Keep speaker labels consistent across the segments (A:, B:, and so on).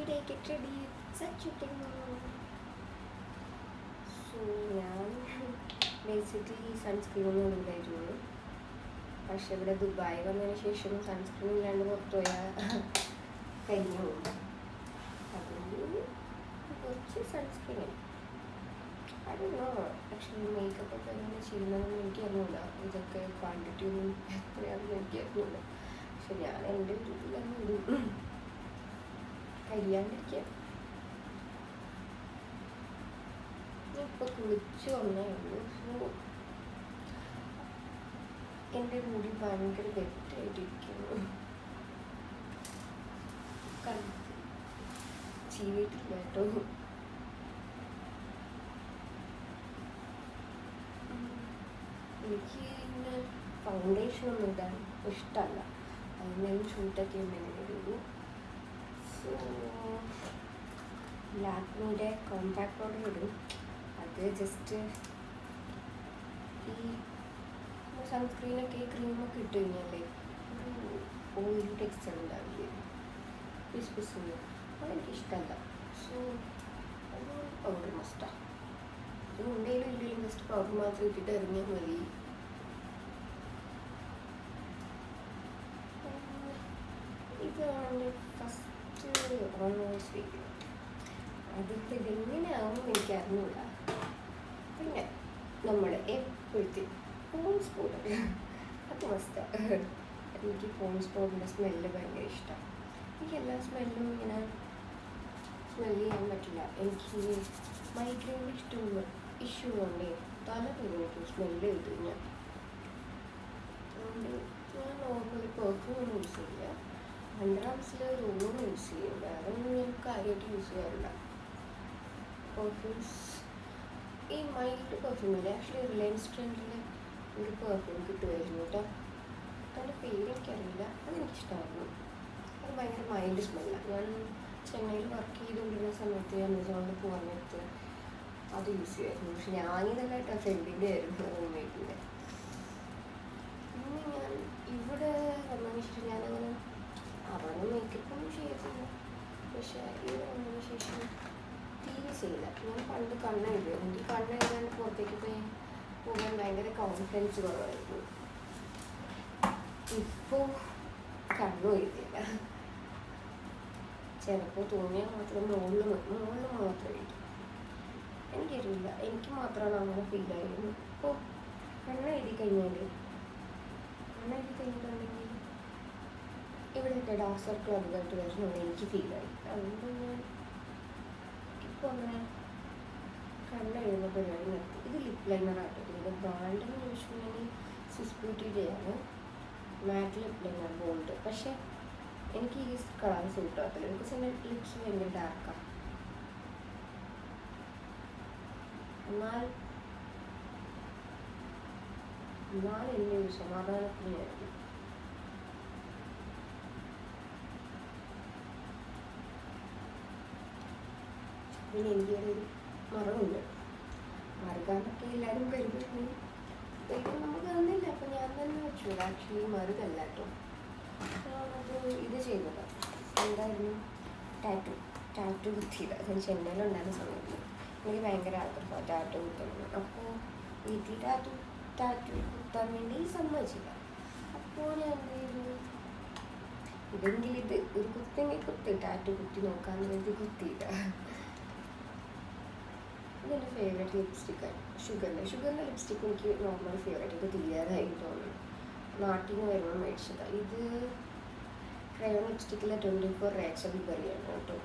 A: today get ready, such a thing. So ഞാൻ basically sunscreen ഒന്നും ഇല്ലായിരുന്നു. പക്ഷെ ഇവിടെ ദുബായ് വന്നതിന് ശേഷം സൺസ്ക്രീൻ ഇല്ലാണ്ട് പുറത്തു പോയാൽ കഴിഞ്ഞു പോകും. അതുകൊണ്ട് കുറച്ച് സൺസ്ക്രീൻ അറിയോ. ആക്ച്വലി മേക്കപ്പ് ഒക്കെ എങ്ങനെ ചെയ്യുന്നതെന്ന് എനിക്ക് അറിയില്ല. ഇതൊക്കെ ക്വാണ്ടിറ്റി ഒന്നും എത്രയാണെന്ന് എനിക്ക് അറിയില്ല. പക്ഷെ ഞാൻ എൻ്റെ ഒരു ഇതിലങ്ങ് ഇടും, കഴിയാണ്ടിരിക്കുക. ഇപ്പോൾ കുളിച്ച് വന്നേ ഉള്ളൂ. സോ എൻ്റെ മുടി ഭയങ്കര വെറ്റായിട്ടിരിക്കുന്നു. ചീവിട്ടില്ല കേട്ടോ. എനിക്ക് ഇങ്ങനെ ഫൗണ്ടേഷൻ ഒന്നും ഇടാൻ ഇഷ്ടമല്ല. അതിനും ഷൂട്ടൊക്കെ ഉണ്ടെങ്കിൽ ഇടുള്ളൂ. സോ ലാക്മിയുടെ കോമ്പാക്ട് പൗഡർ ഇടും. അത് ജസ്റ്റ് ഈ സൺസ്ക്രീനൊക്കെ ഈ ക്രീമൊക്കെ ഇട്ട് കഴിഞ്ഞാലേ ഒരു ഓയിലി ടെക്സ്ചർ ഉണ്ടാവില്ലേ, പിസ് പിസ്. അതെനിക്കിഷ്ടമല്ല. സോ അത് പൗഡർ മസ്റ്റാണ്. അത് ഉണ്ടെങ്കിലും ഇല്ലെങ്കിലും ജസ്റ്റ് പൗഡർ മാത്രം ഇട്ടിട്ട് ഇറങ്ങിയാൽ മതി. ഇതാണ് ഫസ്റ്റ് ഓൾമോസ്റ്റ് വീഡിയോ. അതിപ്പോൾ ഇതെങ്ങനെയാവും എനിക്ക് അറിഞ്ഞൂടാ. പിന്നെ നമ്മൾ എപ്പോഴത്തെ പോൺസ് പൗഡർ, അത് മസ്റ്റാണ്. എനിക്ക് പോൺസ് പൗഡറിൻ്റെ സ്മെല്ല് ഭയങ്കര ഇഷ്ടമാണ്. എനിക്ക് എല്ലാ സ്മെല്ലും ഇങ്ങനെ സ്മെല്ല് ചെയ്യാൻ പറ്റില്ല. എനിക്ക് മൈഗ്രെയിൻ ഇഷ്യൂ കൊണ്ട് തല കഴിഞ്ഞിട്ട് സ്മെല്ല് ചെയ്ത് കഴിഞ്ഞാൽ. അതുകൊണ്ട് ഞാൻ നോർമലി പെർഫ്യൂം യൂസ് ചെയ്യില്ല. അണ്ടർആംസിൽ റൂം യൂസ് ചെയ്യും. വേറെ ഒന്നും ഞാൻ കാര്യമായിട്ട് യൂസ് ചെയ്യാറില്ല. പെർഫ്യൂംസ് ഈ മൈൽഡ് പെർഫ്യൂമില്ലേ, ആക്ച്വലി റിലയൻസ് ട്രെൻഡിൽ ഒരു പെർഫ്യൂം കിട്ടുമായിരുന്നു കേട്ടോ. അതിൻ്റെ പേര് എനിക്കറിയില്ല. അതെനിക്കിഷ്ടമായിരുന്നു. അത് ഭയങ്കര മൈൽഡ് സ്മെല്ലാണ്. ഞാൻ ചെന്നൈയിൽ വർക്ക് ചെയ്തുകൊണ്ടിരുന്ന സമയത്ത് ആമസോണിൽ പോകാൻ നേരത്ത് അത് യൂസ് ചെയ്യുമായിരുന്നു. പക്ഷെ ഞാനിതല്ല കേട്ടോ, ഫ്രണ്ടിൻ്റെ ആയിരുന്നു റൂംമേറ്റിൻ്റെ. പിന്നെ ഞാൻ ഇവിടെ വന്നതിന് ശേഷം ഞാനങ്ങനെ അവിടെ മേക്കപ്പൊന്നും ചെയ്തില്ല. പക്ഷേ ഇവിടെ വന്നതിന് ശേഷം തീരെ ചെയ്യില്ല. ഞാൻ പണ്ട് കണ്ണെഴുതും. എനിക്ക് കണ്ണെഴുതാൻ പുറത്തേക്ക് പോകാൻ ഭയങ്കര കോൺഫിഡൻസ് കുറവായിരുന്നു. ഇപ്പോൾ കണ്ണും എഴുതിയില്ല. ചിലപ്പോൾ തോന്നിയാൽ മാത്രം മുകളിൽ മാത്രം എഴുതും. എനിക്കറിയില്ല, എനിക്ക് മാത്രമാണ് അങ്ങനെ ഫീലായിരുന്നു. ഇപ്പോൾ കണ്ണെഴുതി കഴിഞ്ഞിട്ടുണ്ടെങ്കിൽ ഇവിടുത്തെ ഡാർക്ക് സർക്കിൾ അധികമായിട്ട് വരുന്നുണ്ട് എനിക്ക് ഫീലായി. അതുകൊണ്ട് ഞാൻ ഇപ്പോൾ അങ്ങനെ കണ്ണെഴുതുന്ന പരിപാടി നിർത്തി. ഇത് ലിപ് ലൈനറായിട്ട് ഇത് ബ്രാൻഡെന്ന് ചോദിച്ചിട്ടുണ്ടെങ്കിൽ സ്വിസ് ബ്യൂട്ടിയുടെയാണ് മാറ്റ് ലിപ് ലൈനർ ഗോൾഡ്. പക്ഷേ എനിക്ക് ഈ കളർ സൂട്ട് ആകത്തില്ല. ബിക്കോസ് എൻ്റെ ലിപ്സ് ഭയങ്കര ഡാർക്കാണ്. എന്നാൽ എൻ്റെ ഒരു സമാധാനത്തിനായിരുന്നു. പിന്നെ എനിക്കിവിടെ ഒരു മറവുണ്ട്. മറുകാലൊക്കെ എല്ലാവരും കരുതുന്നു. ഇപ്പം നമുക്ക് തന്നില്ല, അപ്പം ഞാൻ തന്നെ വെച്ചു. ആക്ച്വലി മറുകല്ല കേട്ടോ. അത് ഇത് ചെയ്തതാണ്. എന്തായിരുന്നു, ടാറ്റു കുത്തിയത്. അത് ചെന്നൈയിലുണ്ടായിരുന്ന സമയത്ത് എനിക്ക് ഭയങ്കര ആഗ്രഹമാണ് ടാറ്റു കുത്തണം. അപ്പോൾ വീട്ടിൽ ടാറ്റു കുത്താൻ വേണ്ടി സമ്മതിച്ചില്ല. അപ്പോൾ ഞാൻ എന്ത് ചെയ്തു, ഇതെങ്കിലും ഇത് ഒരു കുത്തി ടാറ്റു കുത്തി നോക്കാമെന്ന് കരുതി കുത്തിയില്ല. ഇതെൻ്റെ ഫേവറേറ്റ് ലിപ്സ്റ്റിക്കാണ്. ഷുഗറിൻ്റെ ലിപ്സ്റ്റിക്ക് എനിക്ക് നോർമൽ ഫേവറേറ്റ്. ഇത് തീരാറായി തോന്നുന്നു. നാട്ടിൽ നിന്ന് വരുമ്പോൾ മേടിച്ചതാണ്. ഇത് ക്രയോൺ ലിപ്സ്റ്റിക്കിലെ 24 റേച്ചൽ ബെറിയാണ് കേട്ടോ.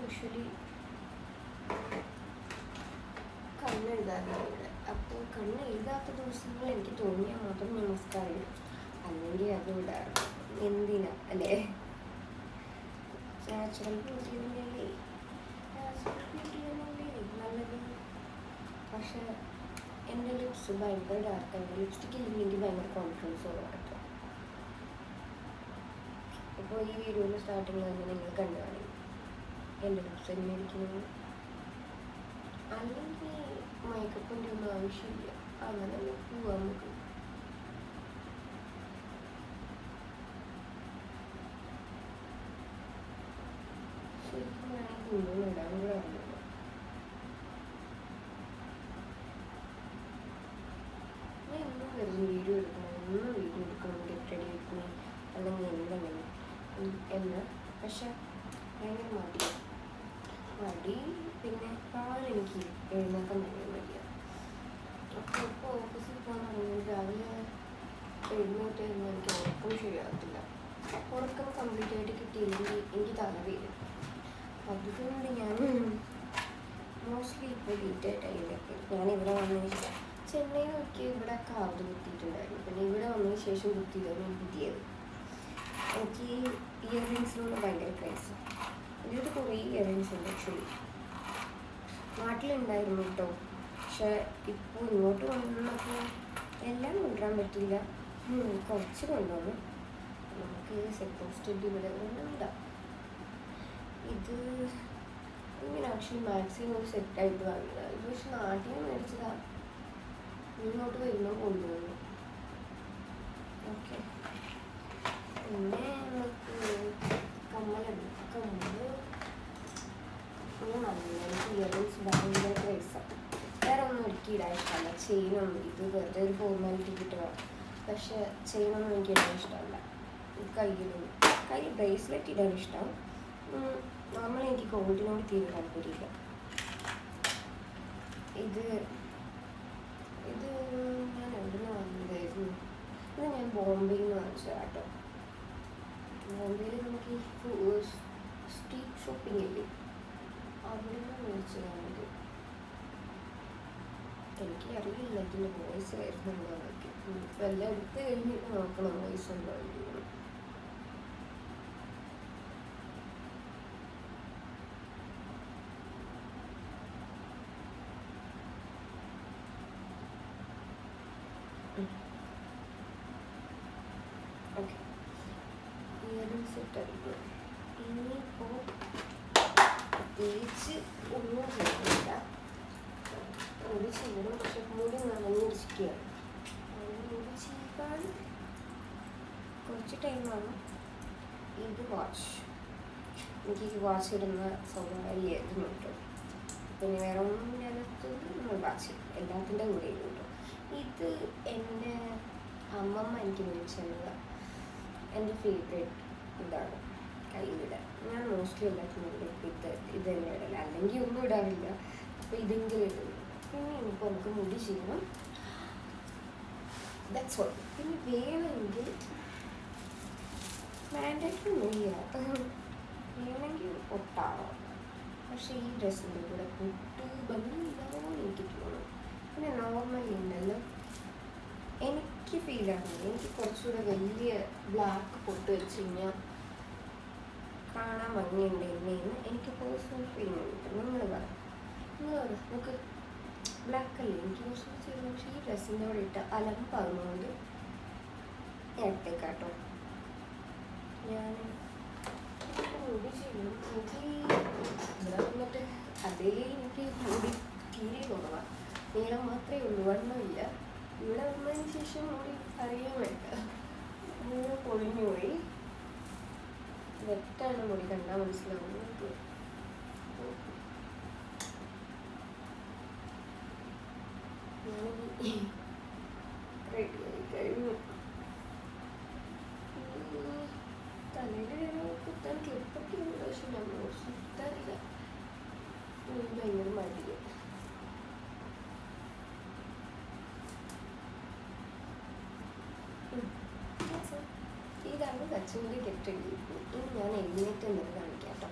A: യൂഷ്വലി കണ്ണെഴുതാറുണ്ട് ഇവിടെ. അപ്പോൾ കണ്ണെഴുതാത്തത് ദിവസങ്ങൾ എനിക്ക് തോന്നിയാൽ മാത്രം ഞാൻ മസ്കാര ഇടും, അല്ലെങ്കിൽ അത് ഇടാറ് എന്തിനാ അല്ലേ? നാച്ചുറൽ ബ്യൂട്ടി തന്നെയല്ലേ, നാച്ചുറൽ ബ്യൂട്ടി തന്നെയല്ലേ നല്ലത്. പക്ഷെ എൻ്റെ ലിപ്സ് ഭയങ്കര ഡാർക്കാണ്. ലിപ്സ്റ്റിക്ക് ഇല്ലെങ്കിൽ എനിക്ക് ഭയങ്കര കോൺഫിഡൻസ് ഉള്ളതാണ്. ഇപ്പോൾ ഈ വീഡിയോയിൽ സ്റ്റാർട്ടിങ്ങിൽ തന്നെ നിങ്ങൾ കണ്ടു കാണും എൻ്റെ ലിപ്സ് എങ്ങനെ ഇരിക്കുന്നത്. അല്ലെങ്കിൽ മേക്കപ്പിൻ്റെ ഒന്നും ആവശ്യമില്ല, അങ്ങനെ പോവാം നമുക്ക്. ശരിക്കും ഞാൻ കൂടുതൽ ഇടാൻ കൂടെ അറിയില്ല. ഞാൻ എന്നും വരുന്ന വീഡിയോ എടുക്കണം ഗെറ്റ് റെഡി വിത്ത് മീ അല്ലെങ്കിൽ എന്തെങ്കിലും എന്ന്. പക്ഷെ ഭയങ്കര മടി. പിന്നെ രാവിലെ എനിക്ക് എഴുന്നേക്കാൻ ഭയങ്കര മടിയാണ്. അപ്പോൾ ഇപ്പോൾ ഓഫീസിൽ പോകാൻ തുടങ്ങി രാവിലെ എഴുന്നേറ്റ് കഴിഞ്ഞാൽ എനിക്ക് ഉറക്കം ശരിയാകത്തില്ല. ഉറക്കം കംപ്ലീറ്റ് ആയിട്ട് കിട്ടിയില്ലെങ്കിൽ എനിക്ക് തലവേദന. അതുകൊണ്ട് ഞാൻ മോസ്റ്റ്ലി ഇപ്പോൾ ലേറ്റായിട്ട് എഴുന്നേക്കും. ഞാൻ ഇവിടെ വന്നതിന് ചെന്നൈയിൽ നോക്കി ഇവിടെ കാവത് കുത്തിയിട്ടുണ്ടായിരുന്നു. പിന്നെ ഇവിടെ വന്നതിന് ശേഷം കുത്തിയതാണ് പുതിയത്. എനിക്ക് ഇയർ റിങ്സിനോട് ഭയങ്കര ക്രൈസ്. ഇതിൽ കുറേ ഇയർ റിങ്സ് ഉണ്ട് ആക്ച്വലി. നാട്ടിലുണ്ടായിരുന്നു കേട്ടോ, പക്ഷെ ഇപ്പോൾ ഇങ്ങോട്ട് കൊണ്ടുവന്നപ്പോൾ എല്ലാം കൊണ്ടുവരാൻ പറ്റില്ല. കുറച്ച് കൊണ്ടുവന്നു. നമുക്ക് സെക്കോസ്റ്റഡ് ഇവിടെ കൊണ്ടുവന്നിടാം. ഇത് ഇങ്ങനെ ആക്ച്വലി മാക്സിമം ഒരു സെറ്റായിട്ട് വാങ്ങിയതാണ്. ഇത് പക്ഷെ നാട്ടിൽ നിന്ന് മേടിച്ചതാണ്. ഇങ്ങോട്ട് വരുമ്പോൾ കൊണ്ടുവന്നു. ഓക്കെ, പിന്നെ നമുക്ക് കമ്മലുണ്ട്. എനിക്ക് ഇയറിങ്സ് ഭയങ്കര ക്രൈസാണ്. വേറെ ഒന്നും എനിക്ക് ഇടാൻ ഇഷ്ടമല്ല. ചെയിനൊന്നും ഇത് വെറുതെ ഒരു ഫോർമാലിറ്റി കിട്ടുക. പക്ഷെ ചെയിനൊന്നും എനിക്ക് ഇടാൻ ഇഷ്ടമല്ല. കയ്യിൽ ബ്രേസ്ലെറ്റ് ഇടാൻ ഇഷ്ടം. നമ്മൾ എനിക്ക് ഗോൾഡിനോട് തീരെ താല്പര്യമില്ല. ഇത് ഞാൻ എവിടെ നിന്ന് വാങ്ങിയതായിരുന്നു? ഇത് ഞാൻ ബോംബെയിൽ നിന്ന് വാങ്ങിച്ചതാണ് കേട്ടോ. ബോംബെയിൽ നമുക്ക് ഈ സ്ട്രീറ്റ് ഷോപ്പിംഗ് ഇല്ലേ, അവിടെ നിന്ന് മേടിച്ചതാണിത്. എനിക്ക് അറിയില്ല ഇതിൻ്റെ വോയിസ് വരുന്നുണ്ടോ എന്നൊക്കെ. എല്ലാം എടുത്ത് കഴിഞ്ഞിട്ട് നോക്കണം വോയിസ് ഉണ്ടോ ഇല്ലയോ. ഓക്കെ, ഇയറിങ്സ് ഇട്ടായിരിക്കും. ഇനിയിപ്പോൾ പ്രത്യേകിച്ച് ഒന്നും ചെയ്യുന്നില്ല. മുടി ചെയ്യണം, പക്ഷെ മുടി നനഞ്ഞിരിക്കുകയാണ്. മുടി ചെയ്യാൻ കുറച്ച് ടൈമാണ്. ഇത് വാച്ച്, എനിക്ക് വാച്ച് ഇടുന്ന സ്വഭാവമായിരുന്നു കേട്ടോ. പിന്നെ വേറെ ഒന്നും ഞാനത് നമ്മൾ വാച്ച് എല്ലാത്തിൻ്റെ കൂടെ കേട്ടോ. ഇത് എൻ്റെ അമ്മമ്മ എനിക്ക് മേടിച്ചത് എൻ്റെ ഫേവറേറ്റ് ഇതാണ് കയ്യിലിടാൻ. ഞാൻ മോസ്റ്റ്ലി എല്ലാത്തിനും ഇത് തന്നെ ഇടല, അല്ലെങ്കിൽ ഒന്നും ഇടാറില്ല. അപ്പോൾ ഇതെങ്കിലും ഇടുന്നു. പിന്നെ ഇനിയിപ്പോൾ നമുക്ക് മുടി ചെയ്യണം. That's all. പിന്നെ വേണമെങ്കിൽ മാൻഡേറ്ററി വേണമെങ്കിൽ പൊട്ടാവാം. പക്ഷേ ഈ ഡ്രസ്സിൻ്റെ കൂടെ പൊട്ട് ഭംഗിയില്ലാതെ എനിക്ക് തോന്നും. പിന്നെ നോർമലി ഉണ്ടല്ലോ, എനിക്ക് ഫീൽ ആകുന്നത് എനിക്ക് കുറച്ചുകൂടെ വലിയ ബ്ലാക്ക് പൊട്ട് വെച്ച് കഴിഞ്ഞാൽ കാണാൻ ഭംഗിയുണ്ടായിരുന്നേന്ന് എനിക്ക് പേഴ്സണൽ ഫീലിംഗ് ഉണ്ട്. നിങ്ങൾ പറ നമുക്ക് ബ്ലാക്ക് അല്ലേ എനിക്ക് കുറച്ച് ചെയ്തു. പക്ഷേ ഈ ഡ്രസ്സിൻ്റെ കൂടെ ഇട്ട് അലമ്പാകുന്നതുകൊണ്ട് എടുത്തേക്കാട്ടോ. ഞാൻ മുടി ചെയ്യും. ഇവിടെ വന്നിട്ട് അതേ എനിക്ക് മുടി തീരെ കുറവാണ്. നീളം മാത്രമേ ഉള്ളൂ, വണ്ണമില്ല. ഇവിടെ വന്നതിന് ശേഷം മുടി അറിയാൻ വേണ്ട അങ്ങനെ പൊളിഞ്ഞു പോയി. വെറ്റാണ് മുടി കണ്ടാൽ മനസ്സിലാവുന്നത്. റെഡിയായി കഴിഞ്ഞു. തലയിൽ കുത്താൻ ക്ലിപ്പൊക്കെ ഉണ്ട്, പക്ഷെ നമ്മൾ കുത്താറില്ല. ഭയങ്കര മടിയ. ഇതാണ് സച്ചിൻ്റെ ഗെറ്റ് റെഡി. ഇനി ഞാൻ എഴുന്നേറ്റ് എന്നത് കാണിക്കാം കേട്ടോ.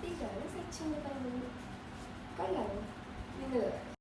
A: ഇതാണ് സച്ചിൻ്റെ കണ്ണു. കല്ലാണോ നിങ്ങൾ?